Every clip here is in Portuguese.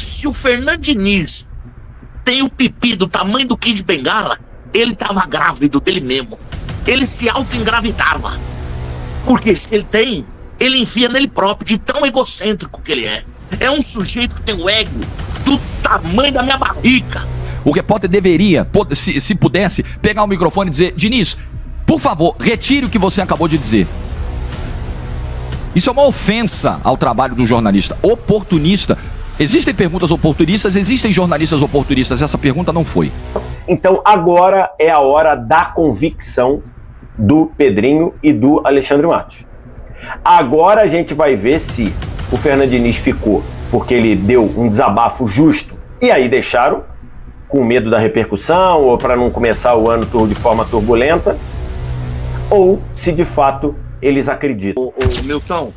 Se o Fernando Diniz tem o pipi do tamanho do Kid Bengala, ele tava grávido dele mesmo. Ele se auto-engravidava. Porque se ele tem, ele enfia nele próprio, de tão egocêntrico que ele é. É um sujeito que tem o ego do tamanho da minha barriga. O repórter deveria, se pudesse, pegar o microfone e dizer: Diniz, por favor, retire o que você acabou de dizer. Isso é uma ofensa ao trabalho do jornalista oportunista. Existem perguntas oportunistas, existem jornalistas oportunistas. Essa pergunta não foi. Então agora é a hora da convicção do Pedrinho e do Alexandre Matos. Agora a gente vai ver se o Fernando Diniz ficou porque ele deu um desabafo justo e aí deixaram, com medo da repercussão ou para não começar o ano de forma turbulenta, ou se de fato eles acreditam. Ô, Milton,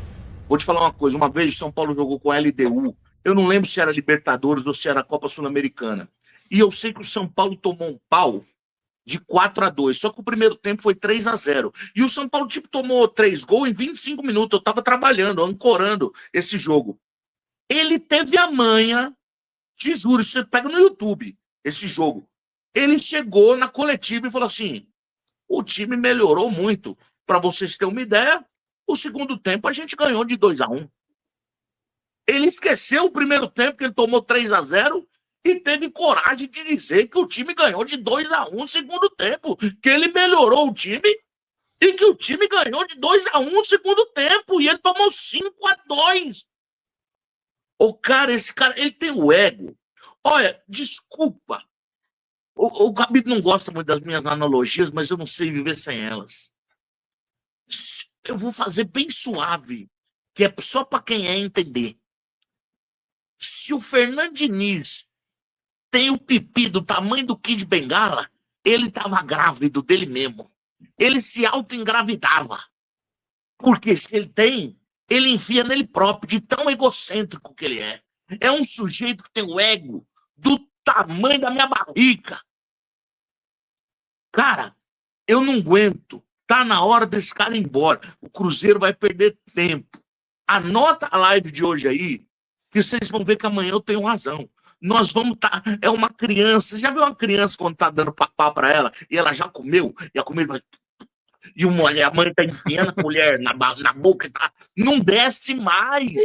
vou te falar uma coisa. Uma vez o São Paulo jogou com a LDU. Eu não lembro se era Libertadores ou se era Copa Sul-Americana. E eu sei que o São Paulo tomou um pau de 4-2. Só que o primeiro tempo foi 3-0. E o São Paulo, tomou 3 gols em 25 minutos. Eu tava trabalhando, ancorando esse jogo. Ele teve a manha, te juro, você pega no YouTube esse jogo. Ele chegou na coletiva e falou assim: o time melhorou muito. Para vocês terem uma ideia, o segundo tempo a gente ganhou de 2-1. Ele esqueceu o primeiro tempo, que ele tomou 3-0, e teve coragem de dizer que o time ganhou de 2-1 no segundo tempo, que ele melhorou o time e que o time ganhou de 2-1 no segundo tempo, e ele tomou 5-2. Esse cara, ele tem o ego. Olha, desculpa. O Gabi não gosta muito das minhas analogias, mas eu não sei viver sem elas. Eu vou fazer bem suave, que é só para quem é entender. Se o Fernando Diniz tem o pipi do tamanho do Kid Bengala, ele tava grávido dele mesmo. Ele se auto-engravidava. Porque se ele tem, ele enfia nele próprio, de tão egocêntrico que ele é. É um sujeito que tem o ego do tamanho da minha barriga. Cara, eu não aguento. Tá na hora desse cara ir embora. O Cruzeiro vai perder tempo. Anota a live de hoje aí, que vocês vão ver que amanhã eu tenho razão. Nós vamos estar... É uma criança. Você já viu uma criança quando tá dando papá pra ela e ela já comeu? E a comida vai... E a mãe tá enfiando a colher na boca. Tá... Não desce mais.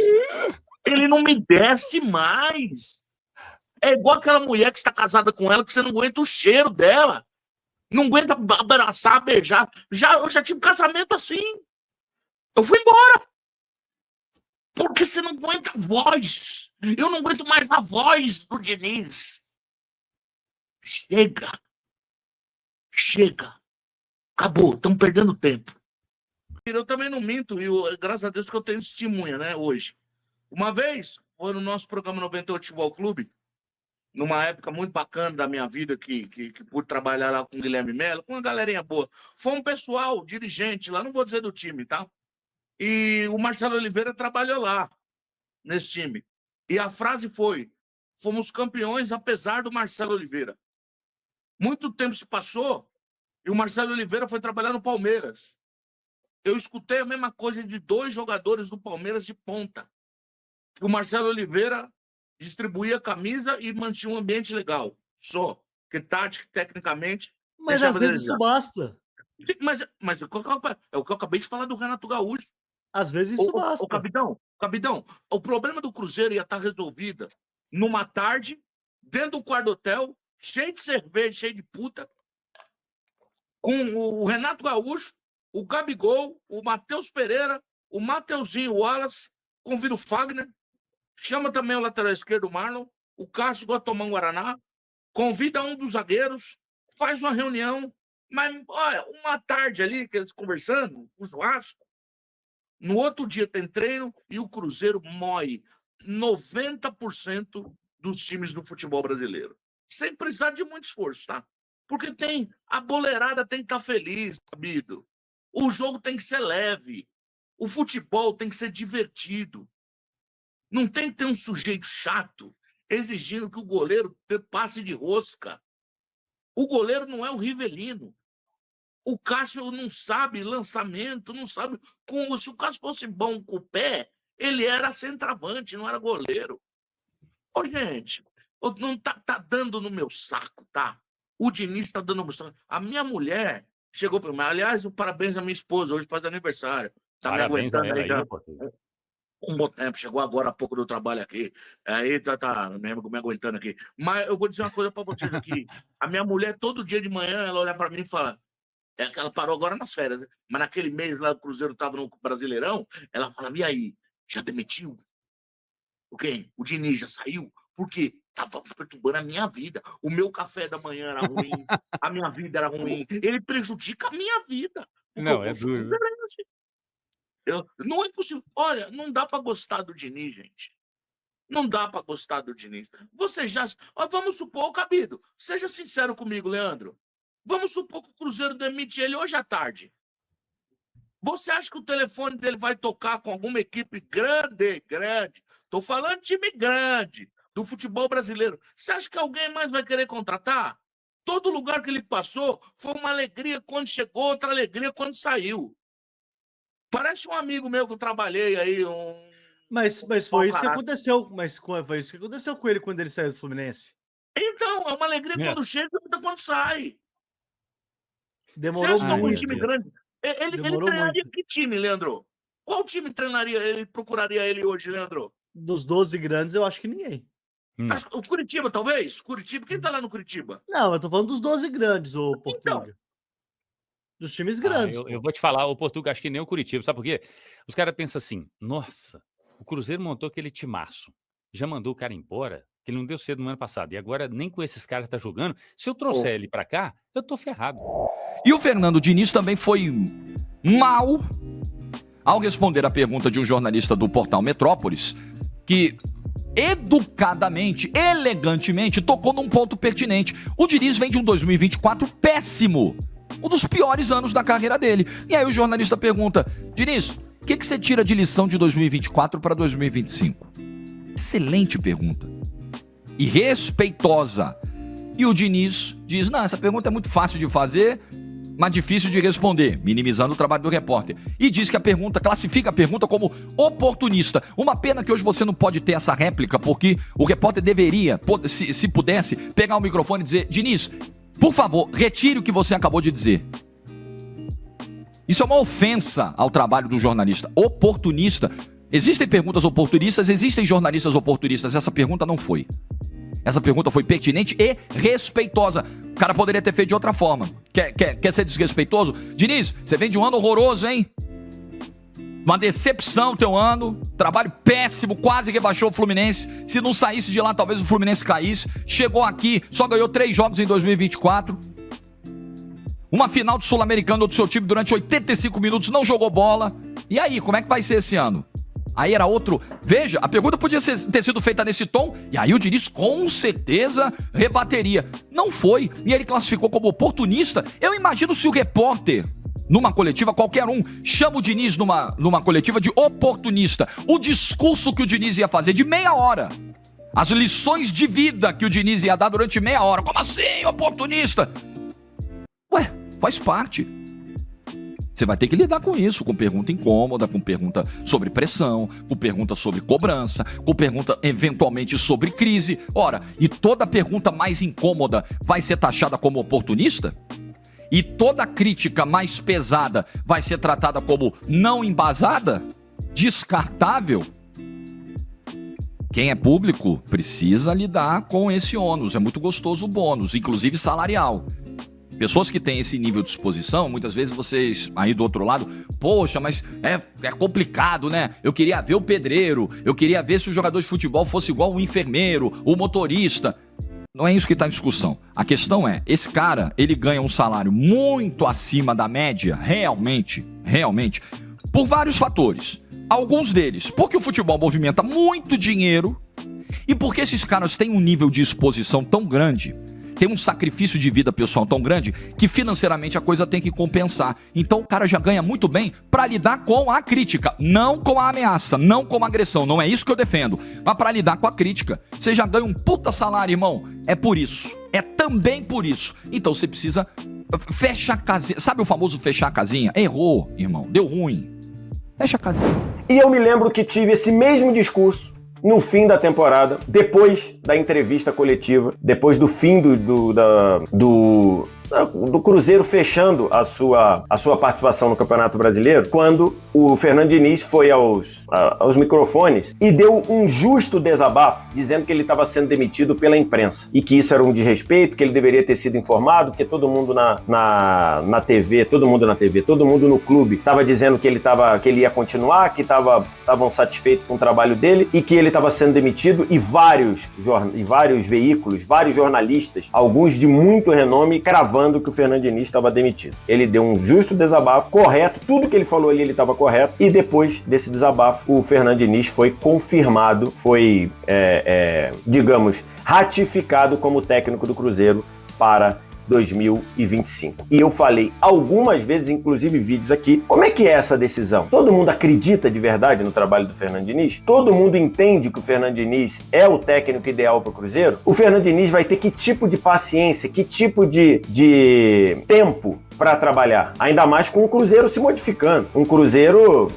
Ele não me desce mais. É igual aquela mulher que está casada com ela, que você não aguenta o cheiro dela. Não aguenta abraçar, beijar. Eu já tive um casamento assim. Eu fui embora. Porque você não aguenta a voz. Eu não aguento mais a voz do Diniz. Chega. Chega. Acabou. Estamos perdendo tempo. Eu também não minto. E graças a Deus que eu tenho testemunha, né, hoje. Uma vez, foi no nosso programa 98 Futebol Clube, numa época muito bacana da minha vida, que pude trabalhar lá com o Guilherme Melo, com uma galerinha boa. Foi um pessoal, dirigente lá, não vou dizer do time, tá? E o Marcelo Oliveira trabalhou lá, nesse time. E a frase foi: fomos campeões apesar do Marcelo Oliveira. Muito tempo se passou e o Marcelo Oliveira foi trabalhar no Palmeiras. Eu escutei a mesma coisa de 2 jogadores do Palmeiras de ponta. Que o Marcelo Oliveira distribuía a camisa e mantinha um ambiente legal. Só. Que tática, tecnicamente... Mas às vezes isso basta. Mas é o que eu acabei de falar do Renato Gaúcho. Às vezes isso basta. Capitão, o problema do Cruzeiro ia estar resolvido numa tarde, dentro do quarto do hotel, cheio de cerveja, cheio de puta, com o Renato Gaúcho, o Gabigol, o Matheus Pereira, o Mateuzinho Wallace, convida o Fagner, chama também o lateral esquerdo, o Marlon, o Cássio gosta de tomar um Guaraná, convida um dos zagueiros, faz uma reunião, mas, olha, uma tarde ali, que eles conversando, o churrasco, no outro dia tem treino e o Cruzeiro moe 90% dos times do futebol brasileiro. Sem precisar de muito esforço, tá? Porque a boleirada tem que estar feliz, sabido? O jogo tem que ser leve. O futebol tem que ser divertido. Não tem que ter um sujeito chato exigindo que o goleiro passe de rosca. O goleiro não é o Rivelino. O Cássio não sabe lançamento, não sabe... Se o Cássio fosse bom com o pé, ele era centroavante, não era goleiro. Ô, gente, não tá dando no meu saco, tá? O Diniz tá dando no meu saco. A minha mulher chegou para mim. Aliás, parabéns à minha esposa, hoje faz aniversário. Tá me Parabéns a aguentando ela aí já. aí, Portuga. Um bom tempo, chegou agora há pouco do trabalho aqui. Aí tá me aguentando aqui. Mas eu vou dizer uma coisa para vocês aqui. A minha mulher, todo dia de manhã, ela olha para mim e fala. É que ela parou agora nas férias, né? Mas naquele mês lá, o Cruzeiro tava no Brasileirão, ela fala: e aí, já demitiu? O quem? O Diniz já saiu? Por quê? Tava perturbando a minha vida. O meu café da manhã era ruim, a minha vida era ruim. Ele prejudica a minha vida. Não, é duro. Não é possível. Olha, não dá para gostar do Diniz, gente. Não dá para gostar do Diniz. Você já... Vamos supor, Cabido, seja sincero comigo, Leandro. Vamos supor que o Cruzeiro demite ele hoje à tarde. Você acha que o telefone dele vai tocar com alguma equipe grande? Estou falando de time grande, do futebol brasileiro. Você acha que alguém mais vai querer contratar? Todo lugar que ele passou foi uma alegria quando chegou, outra alegria quando saiu. Parece um amigo meu que eu trabalhei aí. Mas foi isso que aconteceu. Mas foi isso que aconteceu com ele quando ele saiu do Fluminense. Então, é uma alegria quando chega e outra quando sai. Demorou Você acha muito. que time grande? Ele treinaria que time, Leandro? Qual time treinaria ele, procuraria ele hoje, Leandro? Dos 12 grandes, eu acho que ninguém. O Curitiba, talvez? Curitiba? Quem tá lá no Curitiba? Não, eu tô falando dos 12 grandes, ô Portuga. Então. Dos times grandes. Eu vou te falar, o Portuga, acho que nem o Curitiba. Sabe por quê? Os caras pensam assim, nossa, o Cruzeiro montou aquele timaço. Já mandou o cara embora, que ele não deu cedo no ano passado. E agora, nem com esses caras tá jogando. Se eu trouxer ele pra cá, eu tô ferrado. E o Fernando Diniz também foi mal ao responder a pergunta de um jornalista do portal Metrópolis, que educadamente, elegantemente, tocou num ponto pertinente. O Diniz vem de um 2024 péssimo, um dos piores anos da carreira dele. E aí o jornalista pergunta: Diniz, o que você tira de lição de 2024 para 2025? Excelente pergunta. E respeitosa. E o Diniz diz: não, essa pergunta é muito fácil de fazer, mas difícil de responder, minimizando o trabalho do repórter. E diz que classifica a pergunta como oportunista. Uma pena que hoje você não pode ter essa réplica, porque o repórter deveria, se pudesse, pegar o microfone e dizer: Diniz, por favor, retire o que você acabou de dizer. Isso é uma ofensa ao trabalho do jornalista. Oportunista. Existem perguntas oportunistas, existem jornalistas oportunistas. Essa pergunta não foi. Essa pergunta foi pertinente e respeitosa. O cara poderia ter feito de outra forma. Quer ser desrespeitoso? Diniz, você vem de um ano horroroso, hein? Uma decepção teu ano. Trabalho péssimo, quase rebaixou o Fluminense. Se não saísse de lá, talvez o Fluminense caísse. Chegou aqui, só ganhou 3 jogos em 2024. Uma final de Sul-Americano do seu time durante 85 minutos, não jogou bola. E aí, como é que vai ser esse ano? Aí era outro... Veja, a pergunta podia ter sido feita nesse tom, e aí o Diniz com certeza rebateria. Não foi, e ele classificou como oportunista. Eu imagino se o repórter, numa coletiva, qualquer um, chama o Diniz numa coletiva de oportunista. O discurso que o Diniz ia fazer de meia hora. As lições de vida que o Diniz ia dar durante meia hora. Como assim, oportunista? Ué, faz parte. Você vai ter que lidar com isso, com pergunta incômoda, com pergunta sobre pressão, com pergunta sobre cobrança, com pergunta eventualmente sobre crise. Ora, e toda pergunta mais incômoda vai ser taxada como oportunista? E toda crítica mais pesada vai ser tratada como não embasada? Descartável? Quem é público precisa lidar com esse ônus. É muito gostoso o bônus, inclusive salarial. Pessoas que têm esse nível de exposição, muitas vezes vocês aí do outro lado, poxa, mas é complicado, né? Eu queria ver o pedreiro, eu queria ver se o jogador de futebol fosse igual o enfermeiro, o motorista. Não é isso que está em discussão. A questão é, esse cara, ele ganha um salário muito acima da média, realmente, por vários fatores. Alguns deles, porque o futebol movimenta muito dinheiro e porque esses caras têm um nível de exposição tão grande, tem um sacrifício de vida pessoal tão grande que financeiramente a coisa tem que compensar. Então o cara já ganha muito bem para lidar com a crítica, não com a ameaça, não com a agressão. Não é isso que eu defendo, mas para lidar com a crítica. Você já ganha um puta salário, irmão. É por isso. É também por isso. Então você precisa fechar a casinha. Sabe o famoso fechar a casinha? Errou, irmão. Deu ruim. Fecha a casinha. E eu me lembro que tive esse mesmo discurso no fim da temporada, depois da entrevista coletiva, depois do fim do Cruzeiro fechando a sua participação no Campeonato Brasileiro, quando o Fernando Diniz foi aos microfones e deu um justo desabafo, dizendo que ele estava sendo demitido pela imprensa e que isso era um desrespeito, que ele deveria ter sido informado, porque todo mundo na TV, todo mundo no clube estava dizendo que ele ia continuar, que estavam satisfeitos com o trabalho dele e que ele estava sendo demitido, e vários veículos, vários jornalistas, alguns de muito renome, cravando que o Fernando Diniz estava demitido. Ele deu um justo desabafo, correto, tudo que ele falou ali ele estava correto, e depois desse desabafo o Fernando Diniz foi confirmado, foi, digamos, ratificado como técnico do Cruzeiro para 2025. E eu falei algumas vezes, inclusive vídeos aqui, como é que é essa decisão? Todo mundo acredita de verdade no trabalho do Fernando Diniz? Todo mundo entende que o Fernando Diniz é o técnico ideal para o Cruzeiro? O Fernando Diniz vai ter que tipo de paciência, que tipo de tempo para trabalhar, ainda mais com o Cruzeiro se modificando, um Cruzeiro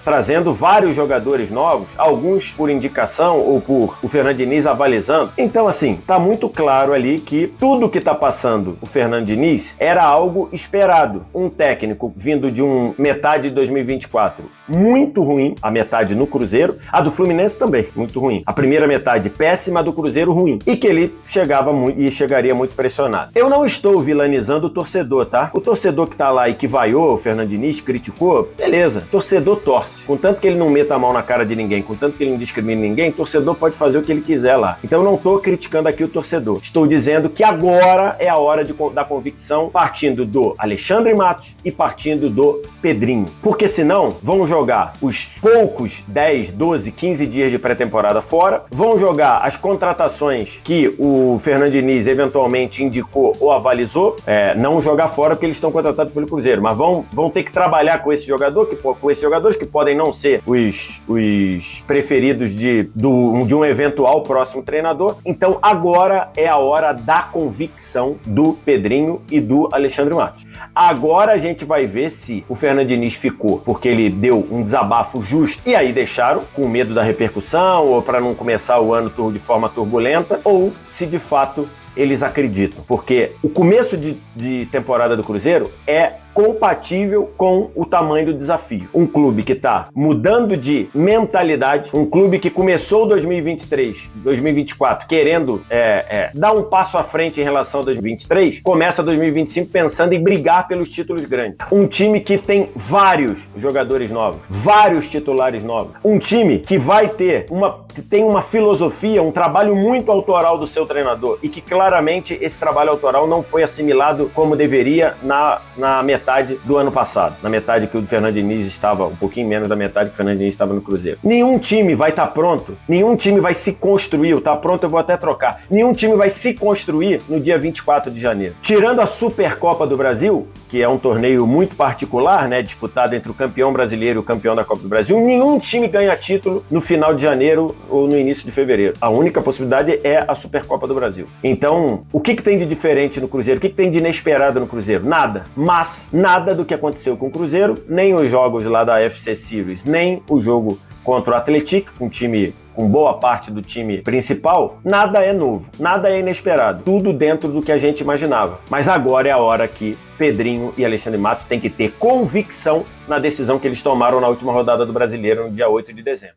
trazendo vários jogadores novos, alguns por indicação ou por o Fernando Diniz avalizando. Então, assim, tá muito claro ali que tudo que tá passando o Fernando Diniz era algo esperado. Um técnico vindo de metade de 2024 muito ruim, a metade no Cruzeiro, a do Fluminense também muito ruim, a primeira metade péssima, a do Cruzeiro ruim, e que ele chegaria muito pressionado. Eu não estou vilanizando o torcedor, tá? O torcedor que tá lá e que vaiou o Fernando Diniz, criticou, beleza, torcedor torce. Contanto que ele não meta a mão na cara de ninguém, contanto que ele não discrimine ninguém, o torcedor pode fazer o que ele quiser lá. Então eu não tô criticando aqui o torcedor. Estou dizendo que agora é a hora da convicção, partindo do Alexandre Matos e partindo do Pedrinho. Porque senão vão jogar os poucos 10, 12, 15 dias de pré-temporada fora, vão jogar as contratações que o Fernando Diniz eventualmente indicou ou avalizou, não jogar fora porque eles estão contratados pelo Cruzeiro, mas vão ter que trabalhar com esses jogadores que podem não ser os preferidos de um eventual próximo treinador. Então agora é a hora da convicção do Pedrinho e do Alexandre Matos. Agora a gente vai ver se o Fernando Diniz ficou porque ele deu um desabafo justo e aí deixaram com medo da repercussão ou para não começar o ano de forma turbulenta, ou se de fato eles acreditam, porque o começo de temporada do Cruzeiro é compatível com o tamanho do desafio. Um clube que está mudando de mentalidade, um clube que começou 2023, 2024 querendo dar um passo à frente em relação a 2023, começa 2025 pensando em brigar pelos títulos grandes. Um time que tem vários jogadores novos, vários titulares novos. Um time que tem uma filosofia, um trabalho muito autoral do seu treinador e que claramente esse trabalho autoral não foi assimilado como deveria na metade do ano passado, na metade que o Fernando Diniz estava, um pouquinho menos da metade que o Fernando Diniz estava no Cruzeiro. Nenhum time vai estar pronto, nenhum time vai se construir, tá pronto, eu vou até trocar, nenhum time vai se construir no dia 24 de janeiro. Tirando a Supercopa do Brasil, que é um torneio muito particular, né, disputado entre o campeão brasileiro e o campeão da Copa do Brasil, nenhum time ganha título no final de janeiro ou no início de fevereiro. A única possibilidade é a Supercopa do Brasil. Então, o que tem de diferente no Cruzeiro? O que tem de inesperado no Cruzeiro? Nada. Mas nada do que aconteceu com o Cruzeiro, nem os jogos lá da FC Series, nem o jogo contra o Atlético, um time com boa parte do time principal, nada é novo, nada é inesperado, tudo dentro do que a gente imaginava. Mas agora é a hora que Pedrinho e Alexandre Matos têm que ter convicção na decisão que eles tomaram na última rodada do Brasileiro, no dia 8 de dezembro.